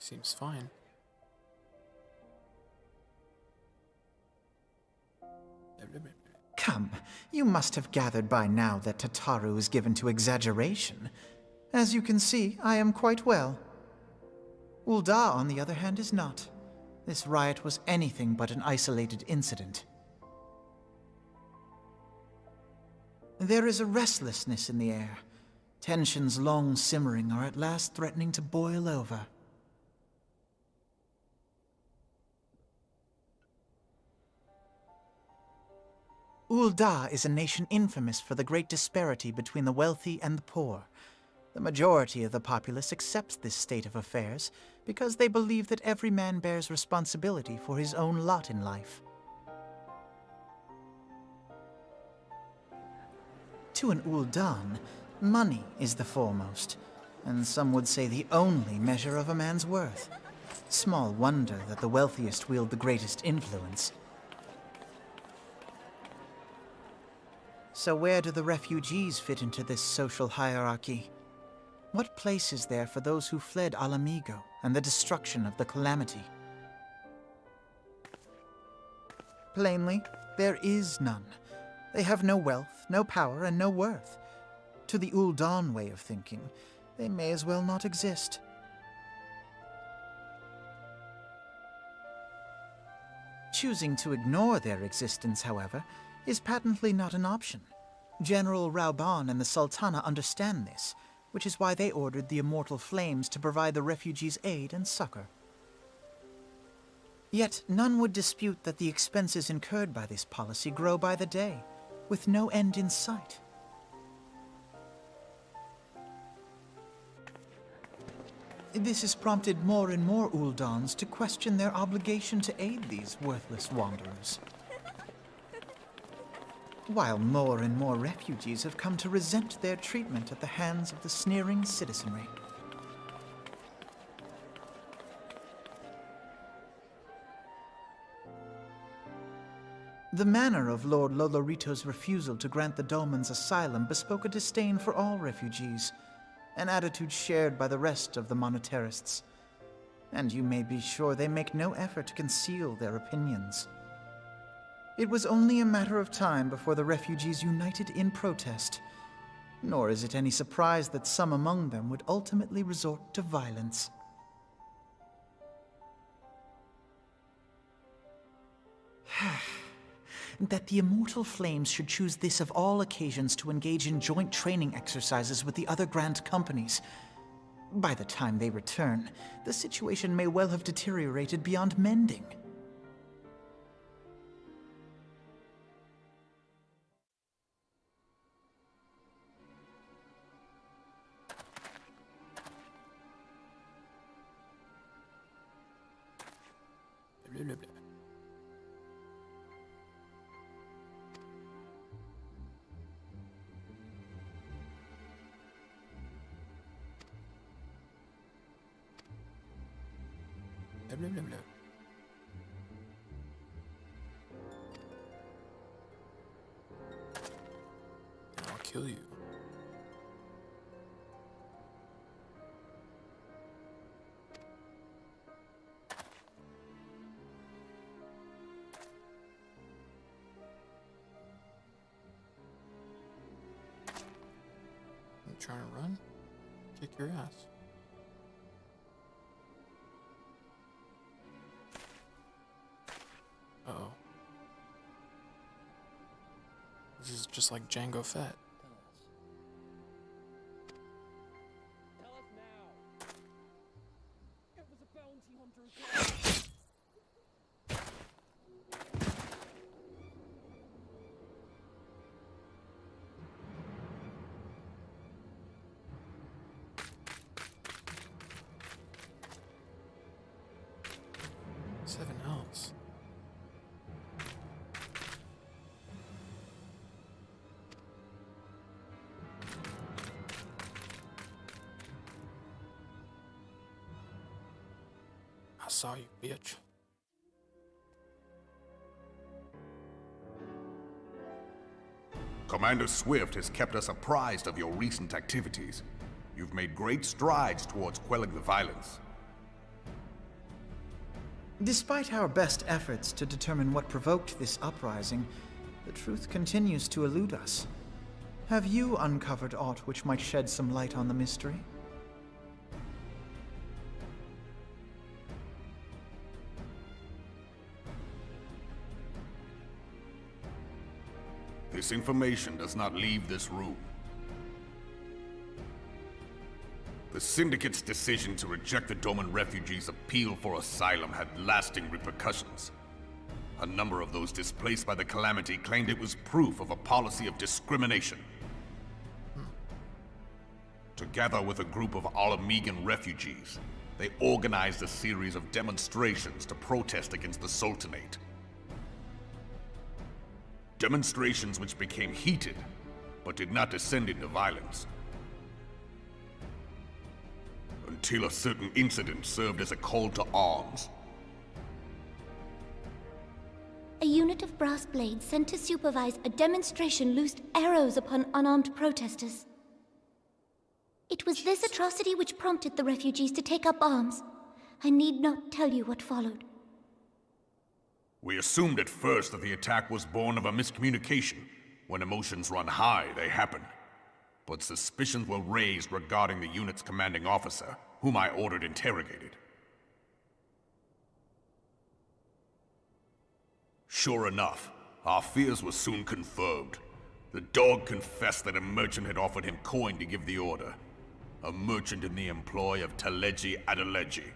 Seems fine. Come, you must have gathered by now that Tataru is given to exaggeration. As you can see, I am quite well. Ul'dah, on the other hand, is not. This riot was anything but an isolated incident. There is a restlessness in the air. Tensions long simmering are at last threatening to boil over. Ul'dah is a nation infamous for the great disparity between the wealthy and the poor. The majority of the populace accepts this state of affairs because they believe that every man bears responsibility for his own lot in life. To an Ul'dan, money is the foremost, and some would say the only measure of a man's worth. Small wonder that the wealthiest wield the greatest influence. So where do the refugees fit into this social hierarchy? What place is there for those who fled Alamigo and the destruction of the Calamity? Plainly, there is none. They have no wealth, no power, and no worth. To the Ul'dan way of thinking, they may as well not exist. Choosing to ignore their existence, however, is patently not an option. General Rauban and the Sultana understand this, which is why they ordered the Immortal Flames to provide the refugees aid and succor. Yet none would dispute that the expenses incurred by this policy grow by the day, with no end in sight. This has prompted more and more Uldans to question their obligation to aid these worthless wanderers. While more and more refugees have come to resent their treatment at the hands of the sneering citizenry. The manner of Lord Lolorito's refusal to grant the Dolmens asylum bespoke a disdain for all refugees, an attitude shared by the rest of the monetarists. And you may be sure they make no effort to conceal their opinions. It was only a matter of time before the refugees united in protest, nor is it any surprise that some among them would ultimately resort to violence. That the Immortal Flames should choose this of all occasions to engage in joint training exercises with the other Grand Companies. By the time they return, the situation may well have deteriorated beyond mending. Blah, blah, blah. Blah, blah, blah. I'll kill you. You trying to run? Kick your ass. Uh-oh. This is just like Jango Fett. Tell us now. It was a bounty hunter. Seven health. I saw you, bitch. Commander Swift has kept us apprised of your recent activities. You've made great strides towards quelling the violence. Despite our best efforts to determine what provoked this uprising, the truth continues to elude us. Have you uncovered aught which might shed some light on the mystery? This information does not leave this room. The Syndicate's decision to reject the Doman refugees' appeal for asylum had lasting repercussions. A number of those displaced by the calamity claimed it was proof of a policy of discrimination. Together with a group of Alamegan refugees, they organized a series of demonstrations to protest against the Sultanate. Demonstrations which became heated, but did not descend into violence. Until a certain incident served as a call to arms. A unit of brass blades sent to supervise a demonstration loosed arrows upon unarmed protesters. It was this atrocity which prompted the refugees to take up arms. I need not tell you what followed. We assumed at first that the attack was born of a miscommunication. When emotions run high, they happen. But suspicions were raised regarding the unit's commanding officer, whom I ordered interrogated. Sure enough, our fears were soon confirmed. The dog confessed that a merchant had offered him coin to give the order. A merchant in the employ of Teleji Adeleji.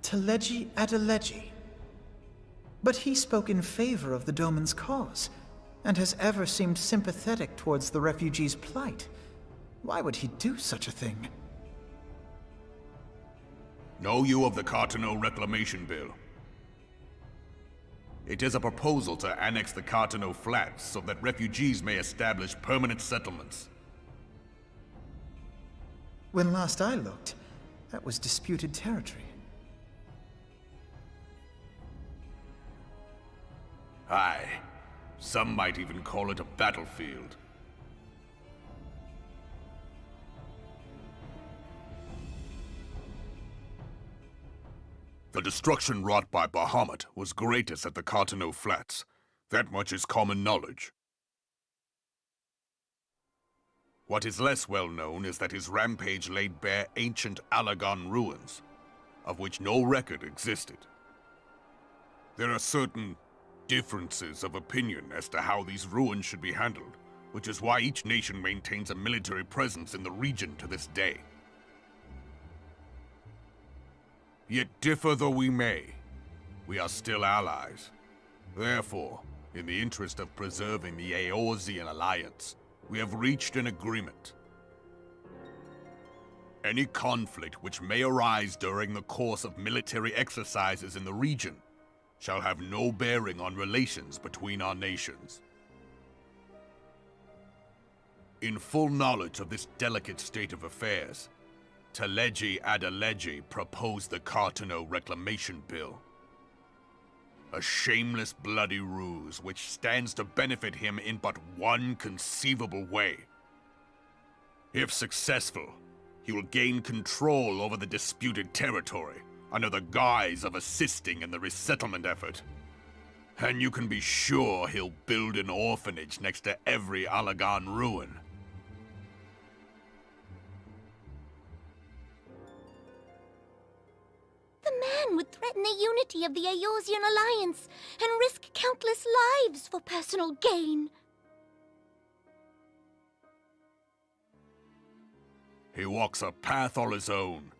Teleji Adeleji. But he spoke in favor of the Doman's cause, and has ever seemed sympathetic towards the refugees' plight. Why would he do such a thing? Know you of the Cartano Reclamation Bill? It is a proposal to annex the Cartano Flats so that refugees may establish permanent settlements. When last I looked, that was disputed territory. Aye. Some might even call it a battlefield. The destruction wrought by Bahamut was greatest at the Cartano Flats. That much is common knowledge. What is less well known is that his rampage laid bare ancient Alagon ruins, of which no record existed. There are certain differences of opinion as to how these ruins should be handled, which is why each nation maintains a military presence in the region to this day. Yet differ though we may, we are still allies. Therefore, in the interest of preserving the Eorzean alliance, we have reached an agreement. Any conflict which may arise during the course of military exercises in the region shall have no bearing on relations between our nations. In full knowledge of this delicate state of affairs, Teleji Adeleji proposed the Cartano Reclamation Bill. A shameless bloody ruse which stands to benefit him in but one conceivable way. If successful, he will gain control over the disputed territory under the guise of assisting in the resettlement effort. And you can be sure he'll build an orphanage next to every Alagon ruin. The man would threaten the unity of the Eorzean alliance and risk countless lives for personal gain. He walks a path all his own,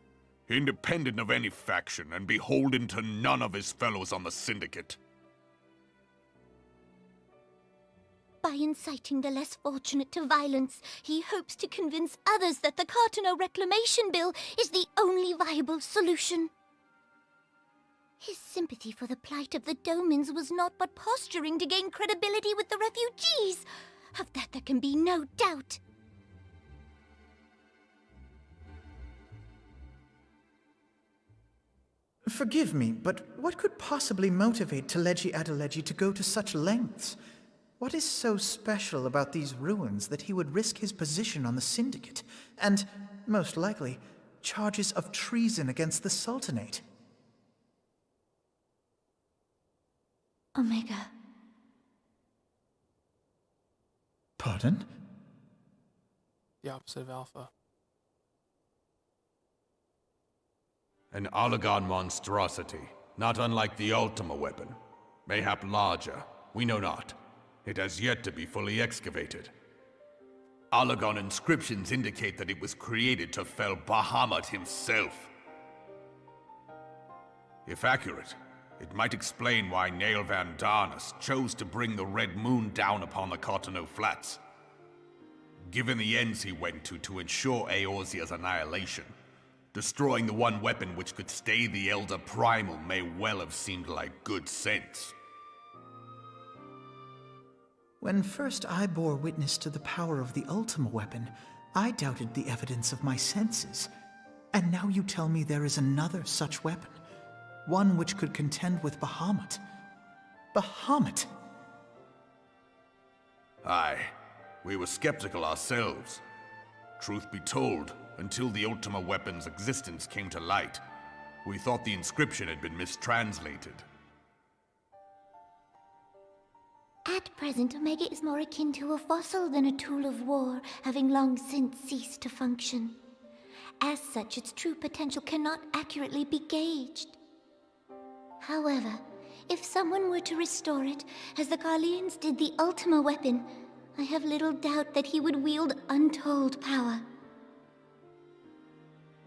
independent of any faction and beholden to none of his fellows on the Syndicate. By inciting the less fortunate to violence, he hopes to convince others that the Cartano Reclamation Bill is the only viable solution. His sympathy for the plight of the Domans was not but posturing to gain credibility with the refugees. Of that there can be no doubt. Forgive me, but what could possibly motivate Teleji Adeleji to go to such lengths? What is so special about these ruins that he would risk his position on the Syndicate, and, most likely, charges of treason against the Sultanate. Omega. Pardon? The opposite of Alpha. An Oligon monstrosity, not unlike the Ultima weapon. Mayhap larger, we know not. It has yet to be fully excavated. Oligon inscriptions indicate that it was created to fell Bahamut himself. If accurate, it might explain why Nail Van Darnus chose to bring the Red Moon down upon the Cotonou Flats. Given the ends he went to ensure Eorzea's annihilation, destroying the one weapon which could stay the Elder Primal may well have seemed like good sense. When first I bore witness to the power of the Ultima weapon, I doubted the evidence of my senses. And now you tell me there is another such weapon, one which could contend with Bahamut. Bahamut! Aye, we were skeptical ourselves. Truth be told, until the Ultima weapon's existence came to light, we thought the inscription had been mistranslated. At present, Omega is more akin to a fossil than a tool of war, having long since ceased to function. As such, its true potential cannot accurately be gauged. However, if someone were to restore it, as the Garleans did the Ultima weapon, I have little doubt that he would wield untold power.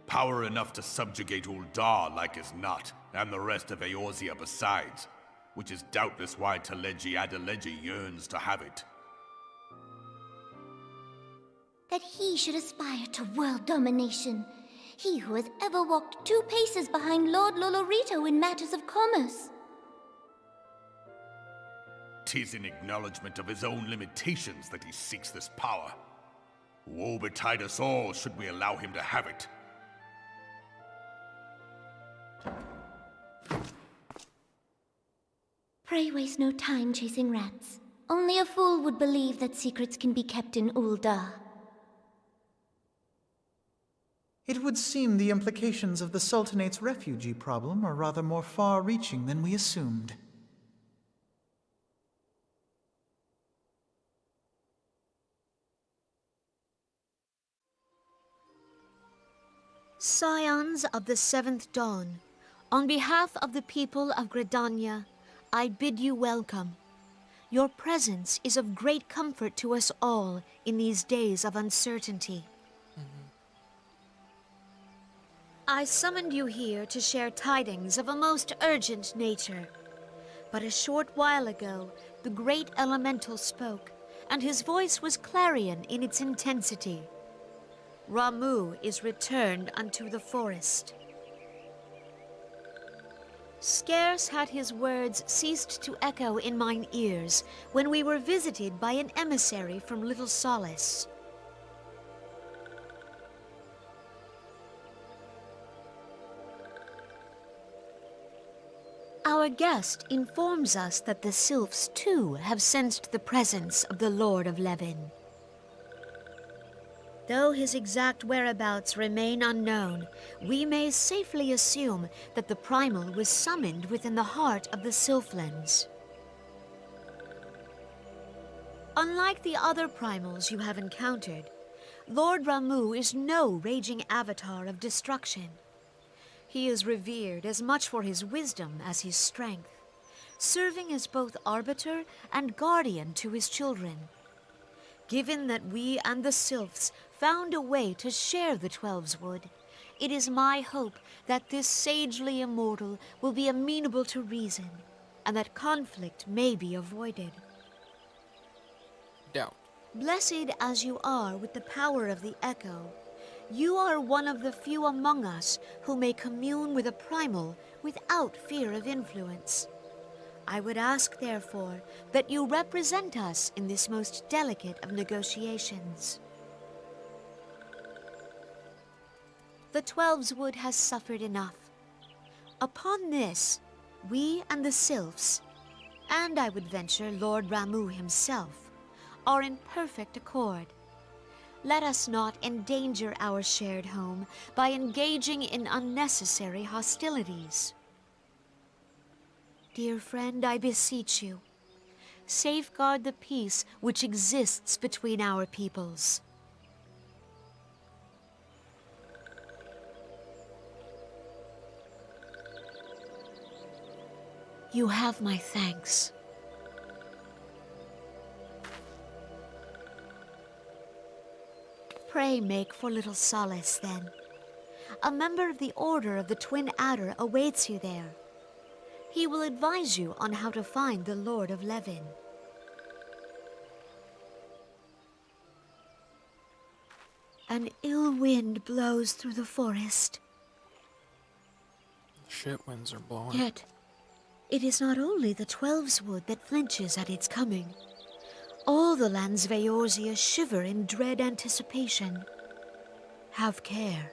Power enough to subjugate Uldar like as not, and the rest of Eorzea besides, which is doubtless why Teleji Adeleji yearns to have it. That he should aspire to world domination. He who has ever walked 2 paces behind Lord Lolorito in matters of commerce. 'Tis in acknowledgement of his own limitations that he seeks this power. Woe betide us all should we allow him to have it. Pray waste no time chasing rats. Only a fool would believe that secrets can be kept in Uldar. It would seem the implications of the Sultanate's refugee problem are rather more far-reaching than we assumed. Scions of the Seventh Dawn, on behalf of the people of Gridania, I bid you welcome. Your presence is of great comfort to us all in these days of uncertainty. I summoned you here to share tidings of a most urgent nature. But a short while ago, the great elemental spoke, and his voice was clarion in its intensity. Ramu is returned unto the forest. Scarce had his words ceased to echo in mine ears when we were visited by an emissary from Little Solace. Our guest informs us that the Sylphs too have sensed the presence of the Lord of Levin. Though his exact whereabouts remain unknown, we may safely assume that the Primal was summoned within the heart of the Sylphlands. Unlike the other Primals you have encountered, Lord Ramu is no raging avatar of destruction. He is revered as much for his wisdom as his strength, serving as both arbiter and guardian to his children. Given that we and the Sylphs found a way to share the Twelves Wood, it is my hope that this sagely immortal will be amenable to reason, and that conflict may be avoided. Doubt. Blessed as you are with the power of the Echo, you are one of the few among us who may commune with a Primal without fear of influence. I would ask, therefore, that you represent us in this most delicate of negotiations. The Twelves Wood has suffered enough. Upon this, we and the Sylphs, and I would venture Lord Ramu himself, are in perfect accord. Let us not endanger our shared home by engaging in unnecessary hostilities. Dear friend, I beseech you, safeguard the peace which exists between our peoples. You have my thanks. Pray make for little solace, then. A member of the Order of the Twin Adder awaits you there. He will advise you on how to find the Lord of Levin. An ill wind blows through the forest. Shit winds are blowing. Yet, it is not only the Twelves Wood that flinches at its coming. All the lands of Eorzea shiver in dread anticipation. Have care.